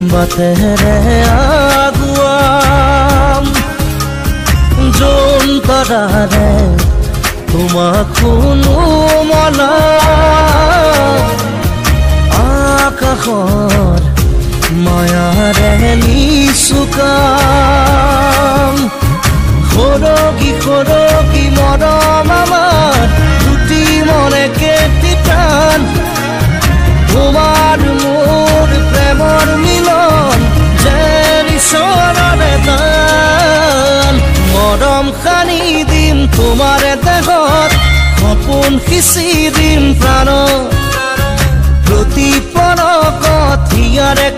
বাটেৰে আগুৱাম জোনতৰাৰে তোমাক শুনো মনা আকাশৰ মায়াৰে নিচুকাম সৰগী সৰগী মৰম আমাৰ দুটি মনে কেটি প্ৰাণ তোমাৰ মোৰ প্ৰেমৰ মিলন যেন ঈশ্বৰৰে দান মৰম সানি দিম তোমাৰ দেহত সপোন সিঁচি দিম প্ৰাণত প্ৰতি পলকত হিয়াৰে